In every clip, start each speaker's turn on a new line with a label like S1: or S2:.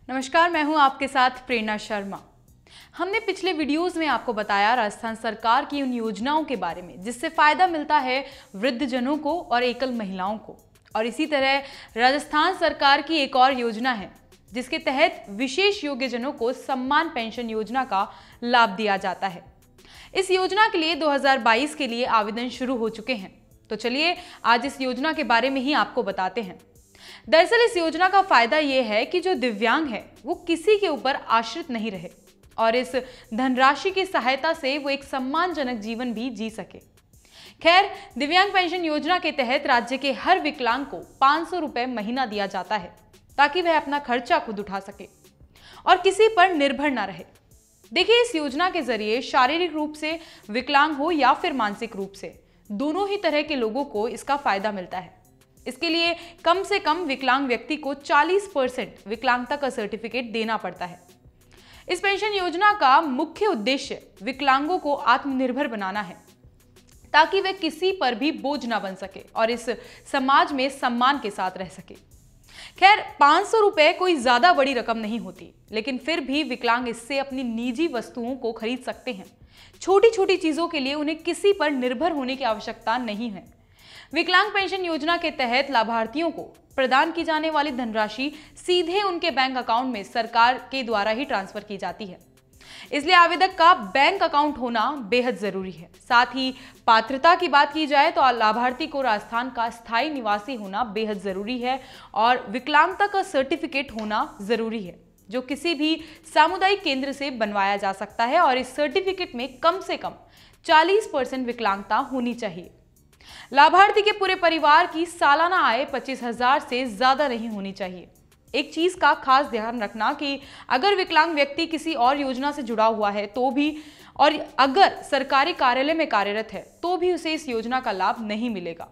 S1: नमस्कार, मैं हूं आपके साथ प्रेरणा शर्मा। हमने पिछले वीडियोस में आपको बताया राजस्थान सरकार की उन योजनाओं के बारे में जिससे फायदा मिलता है वृद्धजनों को और एकल महिलाओं को। और इसी तरह राजस्थान सरकार की एक और योजना है जिसके तहत विशेष योग्यजनों को सम्मान पेंशन योजना का लाभ दिया जाता है। इस योजना के लिए 2022 के लिए आवेदन शुरू हो चुके हैं। तो चलिए आज इस योजना के बारे में ही आपको बताते हैं। दरअसल इस योजना का फायदा यह है कि जो दिव्यांग है वो किसी के ऊपर आश्रित नहीं रहे और इस धनराशि की सहायता से वो एक सम्मानजनक जीवन भी जी सके। खैर, दिव्यांग पेंशन योजना के तहत राज्य के हर विकलांग को 500 रुपए महीना दिया जाता है ताकि वह अपना खर्चा खुद उठा सके और किसी पर निर्भर ना रहे। देखिए, इस योजना के जरिए शारीरिक रूप से विकलांग हो या फिर मानसिक रूप से, दोनों ही तरह के लोगों को इसका फायदा मिलता है। इसके लिए कम से कम विकलांग व्यक्ति को 40% विकलांगता का सर्टिफिकेट देना पड़ता है। इस पेंशन योजना का मुख्य उद्देश्य विकलांगों को आत्मनिर्भर बनाना है ताकि वे किसी पर भी बोझ ना बन सके और इस समाज में सम्मान के साथ रह सके। खैर, 500 रुपए कोई ज्यादा बड़ी रकम नहीं होती, लेकिन फिर भी विकलांग इससे अपनी निजी वस्तुओं को खरीद सकते हैं। छोटी छोटी चीजों के लिए उन्हें किसी पर निर्भर होने की आवश्यकता नहीं है। विकलांग पेंशन योजना के तहत लाभार्थियों को प्रदान की जाने वाली धनराशि सीधे उनके बैंक अकाउंट में सरकार के द्वारा ही ट्रांसफर की जाती है। इसलिए आवेदक का बैंक अकाउंट होना बेहद जरूरी है। साथ ही पात्रता की बात की जाए तो लाभार्थी को राजस्थान का स्थायी निवासी होना बेहद जरूरी है और विकलांगता का सर्टिफिकेट होना जरूरी है जो किसी भी सामुदायिक केंद्र से बनवाया जा सकता है और इस सर्टिफिकेट में कम से कम 40% विकलांगता होनी चाहिए। लाभार्थी के पूरे परिवार की सालाना आय 25,000 से ज्यादा नहीं होनी चाहिए। एक चीज का खास ध्यान रखना कि अगर विकलांग व्यक्ति किसी और योजना से जुड़ा हुआ है तो भी, और अगर सरकारी कार्यालय में कार्यरत है तो भी उसे इस योजना का लाभ नहीं मिलेगा।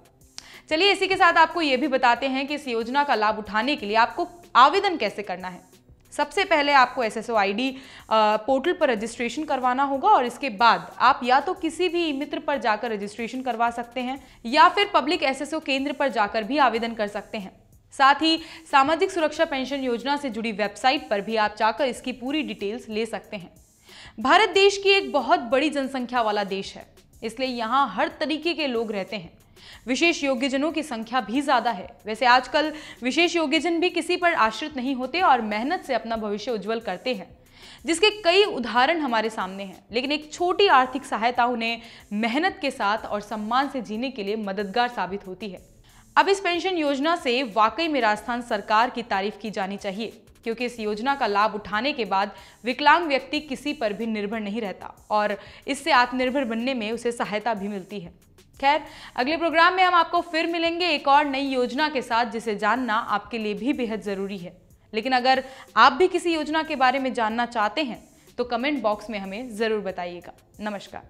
S1: चलिए इसी के साथ आपको यह भी बताते हैं कि इस योजना का लाभ उठाने के लिए आपको आवेदन कैसे करना है। सबसे पहले आपको SSO ID पोर्टल पर रजिस्ट्रेशन करवाना होगा और इसके बाद आप या तो किसी भी ई मित्र पर जाकर रजिस्ट्रेशन करवा सकते हैं या फिर पब्लिक SSO केंद्र पर जाकर भी आवेदन कर सकते हैं। साथ ही सामाजिक सुरक्षा पेंशन योजना से जुड़ी वेबसाइट पर भी आप जाकर इसकी पूरी डिटेल्स ले सकते हैं। भारत देश की एक बहुत बड़ी जनसंख्या वाला देश है, इसलिए यहाँ हर तरीके के लोग रहते हैं। विशेष योग्यजनों की संख्या भी ज्यादा है। वैसे आजकल विशेष योग्यजन भी किसी पर आश्रित नहीं होते और मेहनत से अपना भविष्य उज्जवल करते हैं, जिसके कई उदाहरण हमारे सामने हैं। लेकिन एक छोटी आर्थिक सहायता उन्हें मेहनत के साथ और सम्मान से जीने के लिए मददगार साबित होती है। अब इस पेंशन योजना से वाकई में राजस्थान सरकार की तारीफ की जानी चाहिए, क्योंकि इस योजना का लाभ उठाने के बाद विकलांग व्यक्ति किसी पर भी निर्भर नहीं रहता और इससे आत्मनिर्भर बनने में उसे सहायता भी मिलती है। खैर, अगले प्रोग्राम में हम आपको फिर मिलेंगे एक और नई योजना के साथ जिसे जानना आपके लिए भी बेहद जरूरी है। लेकिन अगर आप भी किसी योजना के बारे में जानना चाहते हैं तो कमेंट बॉक्स में हमें जरूर बताइएगा। नमस्कार।